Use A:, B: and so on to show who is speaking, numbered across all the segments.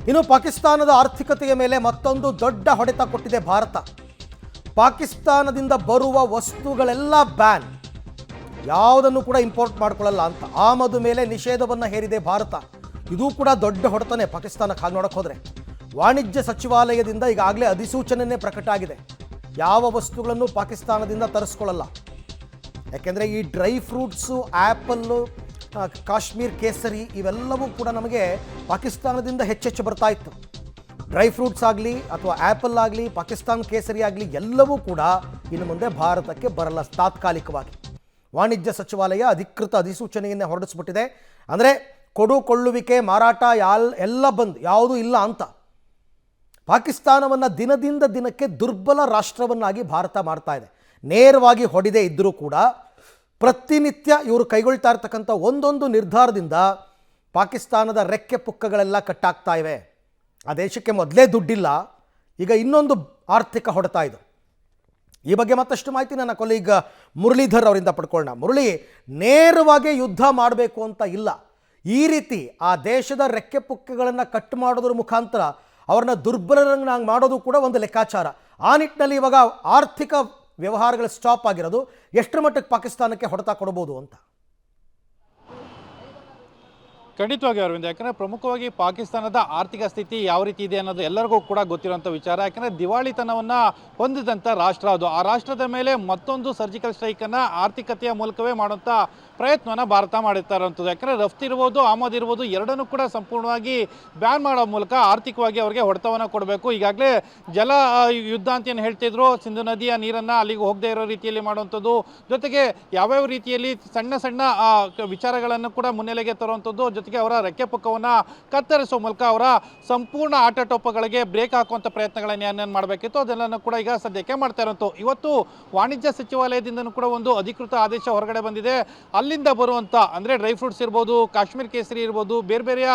A: ಇನ್ನು ಪಾಕಿಸ್ತಾನದ ಆರ್ಥಿಕತೆಯ ಮೇಲೆ ಮತ್ತೊಂದು ದೊಡ್ಡ ಹೊಡೆತ ಕೊಟ್ಟಿದೆ ಭಾರತ. ಪಾಕಿಸ್ತಾನದಿಂದ ಬರುವ ವಸ್ತುಗಳೆಲ್ಲ ಬ್ಯಾನ್, ಯಾವುದನ್ನು ಕೂಡ ಇಂಪೋರ್ಟ್ ಮಾಡ್ಕೊಳ್ಳಲ್ಲ ಅಂತ ಆಮದು ಮೇಲೆ ನಿಷೇಧವನ್ನು ಹೇರಿದೆ ಭಾರತ. ಇದು ಕೂಡ ದೊಡ್ಡ ಹೊಡೆತನೇ ಪಾಕಿಸ್ತಾನಕ್ಕೆ. ಹಾಗೆ ನೋಡಕ್ಕೆ ಹೋದರೆ ವಾಣಿಜ್ಯ ಸಚಿವಾಲಯದಿಂದ ಈಗಾಗಲೇ ಅಧಿಸೂಚನೆ ಪ್ರಕಟ ಆಗಿದೆ, ಯಾವ ವಸ್ತುಗಳನ್ನು ಪಾಕಿಸ್ತಾನದಿಂದ ತರಿಸ್ಕೊಳ್ಳಲ್ಲ. ಯಾಕೆಂದರೆ ಈ ಡ್ರೈ ಫ್ರೂಟ್ಸು, ಆ್ಯಪಲ್ಲು, ಕಾಶ್ಮೀರ್ ಕೇಸರಿ ಇವೆಲ್ಲವೂ ಕೂಡ ನಮಗೆ ಪಾಕಿಸ್ತಾನದಿಂದ ಹೆಚ್ಚೆಚ್ಚು ಬರ್ತಾ ಇತ್ತು. ಡ್ರೈ ಫ್ರೂಟ್ಸ್ ಆಗಲಿ ಅಥವಾ ಆ್ಯಪಲ್ ಆಗಲಿ, ಪಾಕಿಸ್ತಾನ ಕೇಸರಿ ಆಗಲಿ ಎಲ್ಲವೂ ಕೂಡ ಇನ್ನು ಮುಂದೆ ಭಾರತಕ್ಕೆ ಬರಲ್ಲ ತಾತ್ಕಾಲಿಕವಾಗಿ. ವಾಣಿಜ್ಯ ಸಚಿವಾಲಯ ಅಧಿಕೃತ ಅಧಿಸೂಚನೆಯನ್ನೇ ಹೊರಡಿಸ್ಬಿಟ್ಟಿದೆ. ಅಂದರೆ ಕೊಳ್ಳುವಿಕೆ, ಮಾರಾಟ ಎಲ್ಲ ಬಂದು ಯಾವುದೂ ಇಲ್ಲ ಅಂತ. ಪಾಕಿಸ್ತಾನವನ್ನು ದಿನದಿಂದ ದಿನಕ್ಕೆ ದುರ್ಬಲ ರಾಷ್ಟ್ರವನ್ನಾಗಿ ಭಾರತ ಮಾಡ್ತಾ ಇದೆ. ನೇರವಾಗಿ ಹೊಡೆದೇ ಇದ್ದರೂ ಕೂಡ ಪ್ರತಿನಿತ್ಯ ಇವರು ಕೈಗೊಳ್ತಾ ಇರ್ತಕ್ಕಂಥ ಒಂದೊಂದು ನಿರ್ಧಾರದಿಂದ ಪಾಕಿಸ್ತಾನದ ರೆಕ್ಕೆ ಪುಕ್ಕಗಳೆಲ್ಲ ಕಟ್ಟಾಗ್ತಾ ಇವೆ. ಆ ದೇಶಕ್ಕೆ ಮೊದಲೇ ದುಡ್ಡಿಲ್ಲ, ಈಗ ಇನ್ನೊಂದು ಆರ್ಥಿಕ ಹೊಡೆತ ಇದು. ಈ ಬಗ್ಗೆ ಮತ್ತಷ್ಟು ಮಾಹಿತಿ ನನ್ನ ಕೊಲೀಗ್ ಮುರಳೀಧರ್ ಅವರಿಂದ ಪಡ್ಕೊಳ್ಳೋಣ. ಮುರಳಿ, ನೇರವಾಗಿ ಯುದ್ಧ ಮಾಡಬೇಕು ಅಂತ ಇಲ್ಲ, ಈ ರೀತಿ ಆ ದೇಶದ ರೆಕ್ಕೆ ಪುಕ್ಕಗಳನ್ನು ಕಟ್ ಮಾಡೋದ್ರ ಮುಖಾಂತರ ಅವ್ರನ್ನ ದುರ್ಬಲರನ್ನಾಗಿ ಮಾಡೋದು ಕೂಡ ಒಂದು ಲೆಕ್ಕಾಚಾರ. ಆ ನಿಟ್ಟಿನಲ್ಲಿ ಇವಾಗ ಆರ್ಥಿಕ ವ್ಯವಹಾರಗಳು ಸ್ಟಾಪ್ ಆಗಿರೋದು ಎಷ್ಟರ ಮಟ್ಟಕ್ಕೆ ಪಾಕಿಸ್ತಾನಕ್ಕೆ ಹೊಡೆತ ಕೊಡಬಹುದು ಅಂತ?
B: ಖಂಡಿತವಾಗಿ ಅರವಿಂದ್, ಯಾಕಂದರೆ ಪ್ರಮುಖವಾಗಿ ಪಾಕಿಸ್ತಾನದ ಆರ್ಥಿಕ ಸ್ಥಿತಿ ಯಾವ ರೀತಿ ಇದೆ ಅನ್ನೋದು ಎಲ್ಲರಿಗೂ ಕೂಡ ಗೊತ್ತಿರುವಂಥ ವಿಚಾರ. ಯಾಕಂದರೆ ದಿವಾಳಿತನವನ್ನು ಹೊಂದಿದಂಥ ರಾಷ್ಟ್ರ ಅದು. ಆ ರಾಷ್ಟ್ರದ ಮೇಲೆ ಮತ್ತೊಂದು ಸರ್ಜಿಕಲ್ ಸ್ಟ್ರೈಕನ್ನು ಆರ್ಥಿಕತೆಯ ಮೂಲಕವೇ ಮಾಡುವಂಥ ಪ್ರಯತ್ನವನ್ನು ಭಾರತ ಮಾಡುತ್ತಾ ಇರುವಂಥದ್ದು. ಯಾಕಂದರೆ ರಫ್ತು ಇರ್ಬೋದು, ಆಮದು ಇರ್ಬೋದು, ಎರಡನ್ನೂ ಕೂಡ ಸಂಪೂರ್ಣವಾಗಿ ಬ್ಯಾನ್ ಮಾಡೋ ಮೂಲಕ ಆರ್ಥಿಕವಾಗಿ ಅವರಿಗೆ ಹೊಡೆತವನ್ನು ಕೊಡಬೇಕು. ಈಗಾಗಲೇ ಜಲ ಯುದ್ಧ ಅಂತ ಏನು ಹೇಳ್ತಿದ್ರು, ಸಿಂಧು ನದಿಯ ನೀರನ್ನು ಅಲ್ಲಿಗೆ ಹೋಗದೇ ಇರೋ ರೀತಿಯಲ್ಲಿ ಮಾಡುವಂಥದ್ದು, ಜೊತೆಗೆ ಯಾವ್ಯಾವ ರೀತಿಯಲ್ಲಿ ಸಣ್ಣ ಸಣ್ಣ ವಿಚಾರಗಳನ್ನು ಕೂಡ ಮುನ್ನೆಲೆಗೆ ತರುವಂಥದ್ದು, ಜೊತೆಗೆ ಅವರ ರೆಕ್ಕೆ ಪುಕ್ಕವನ್ನು ಕತ್ತರಿಸುವ ಮೂಲಕ ಅವರ ಸಂಪೂರ್ಣ ಆಟೋಟೋಪಗಳಿಗೆ ಬ್ರೇಕ್ ಹಾಕುವಂಥ ಪ್ರಯತ್ನಗಳನ್ನು ಏನೇನು ಮಾಡಬೇಕಿತ್ತು ಅದೆಲ್ಲನೂ ಕೂಡ ಈಗ ಸದ್ಯಕ್ಕೆ ಮಾಡ್ತಾ ಇರೋಂಥ. ಇವತ್ತು ವಾಣಿಜ್ಯ ಸಚಿವಾಲಯದಿಂದನೂ ಕೂಡ ಒಂದು ಅಧಿಕೃತ ಆದೇಶ ಹೊರಗಡೆ ಬಂದಿದೆ. ಅಲ್ಲಿಂದ ಬರುವಂಥ ಅಂದರೆ ಡ್ರೈ ಫ್ರೂಟ್ಸ್ ಇರ್ಬೋದು, ಕಾಶ್ಮೀರ್ ಕೇಸರಿ ಇರ್ಬೋದು, ಬೇರೆ ಬೇರೆಯ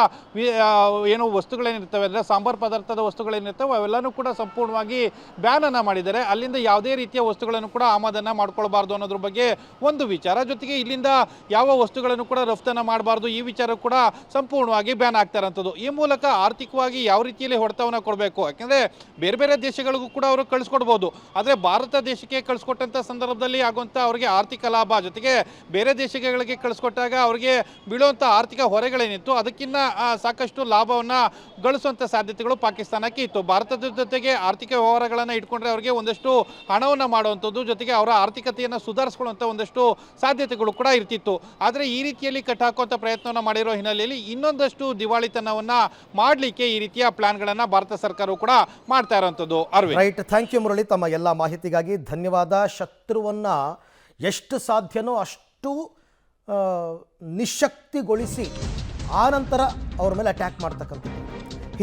B: ಏನು ವಸ್ತುಗಳೇನಿರ್ತವೆ ಅಂದರೆ ಸಾಂಬಾರು ಪದಾರ್ಥದ ವಸ್ತುಗಳೇನಿರ್ತವೆ ಅವೆಲ್ಲನೂ ಕೂಡ ಸಂಪೂರ್ಣವಾಗಿ ಬ್ಯಾನನ್ನು ಮಾಡಿದ್ದಾರೆ. ಅಲ್ಲಿಂದ ಯಾವುದೇ ರೀತಿಯ ವಸ್ತುಗಳನ್ನು ಕೂಡ ಆಮದನ್ನು ಮಾಡ್ಕೊಳ್ಬಾರ್ದು ಅನ್ನೋದ್ರ ಬಗ್ಗೆ ಒಂದು ವಿಚಾರ. ಜೊತೆಗೆ ಇಲ್ಲಿಂದ ಯಾವ ವಸ್ತುಗಳನ್ನು ಕೂಡ ರಫ್ತನ್ನು ಮಾಡಬಾರ್ದು, ಈ ವಿಚಾರ ಕೂಡ ಸಂಪೂರ್ಣವಾಗಿ ಬ್ಯಾನ್ ಆಗ್ತಾ ಇರೋಂಥದ್ದು. ಈ ಮೂಲಕ ಆರ್ಥಿಕವಾಗಿ ಯಾವ ರೀತಿಯಲ್ಲಿ ಹೊಡೆತವನ್ನು ಕೊಡಬೇಕು, ಯಾಕೆಂದರೆ ಬೇರೆ ಬೇರೆ ದೇಶಗಳಿಗೂ ಕೂಡ ಅವರು ಕಳಿಸ್ಕೊಡ್ಬೋದು, ಆದರೆ ಭಾರತ ದೇಶಕ್ಕೆ ಕಳಿಸ್ಕೊಟ್ಟಂಥ ಸಂದರ್ಭದಲ್ಲಿ ಆಗುವಂಥ ಅವರಿಗೆ ಆರ್ಥಿಕ ಲಾಭ, ಜೊತೆಗೆ ಬೇರೆ ದೇಶಗಳಿಗೆ ಕಳಿಸ್ಕೊಟ್ಟಾಗ ಅವರಿಗೆ ಬೀಳುವಂಥ ಆರ್ಥಿಕ ಹೊರೆಗಳೇನಿತ್ತು ಅದಕ್ಕಿಂತ ಸಾಕಷ್ಟು ಲಾಭವನ್ನು ಗಳಿಸುವಂಥ ಸಾಧ್ಯತೆಗಳು ಪಾಕಿಸ್ತಾನಕ್ಕೆ ಇತ್ತು. ಭಾರತದ ಜೊತೆಗೆ ಆರ್ಥಿಕ ವ್ಯವಹಾರಗಳನ್ನು ಇಟ್ಕೊಂಡ್ರೆ ಅವರಿಗೆ ಒಂದಷ್ಟು ಹಣವನ್ನು ಮಾಡುವಂಥದ್ದು, ಜೊತೆಗೆ ಅವರ ಆರ್ಥಿಕತೆಯನ್ನು ಸುಧಾರಿಸ್ಕೊಳ್ಳುವಂಥ ಒಂದಷ್ಟು ಸಾಧ್ಯತೆಗಳು ಕೂಡ ಇರ್ತಿತ್ತು. ಆದರೆ ಈ ರೀತಿಯಲ್ಲಿ ಕಟ್ಟಾಕುವಂಥ ಪ್ರಯತ್ನವನ್ನು ಮಾಡಿರೋ ಹಿನ್ನೆಲೆಯಲ್ಲಿ ಇನ್ನೊಂದಷ್ಟು ದಿವಾಳಿತನವನ್ನು ಮಾಡಲಿಕ್ಕೆ ಈ ರೀತಿಯ ಪ್ಲಾನ್ಗಳನ್ನು ಭಾರತ ಸರ್ಕಾರವು ಕೂಡ ಮಾಡ್ತಾ ಇರೋಂಥದ್ದು. Arvind,
A: right, thank you Murali, ತಮ್ಮ ಎಲ್ಲ ಮಾಹಿತಿಗಾಗಿ ಧನ್ಯವಾದ. ಶತ್ರುವನ್ನು ಎಷ್ಟು ಸಾಧ್ಯನೋ ಅಷ್ಟು ನಿಶಕ್ತಿಗೊಳಿಸಿ ಆನಂತರ ಅವ್ರ ಮೇಲೆ ಅಟ್ಯಾಕ್ ಮಾಡ್ತಕ್ಕಂಥದ್ದು.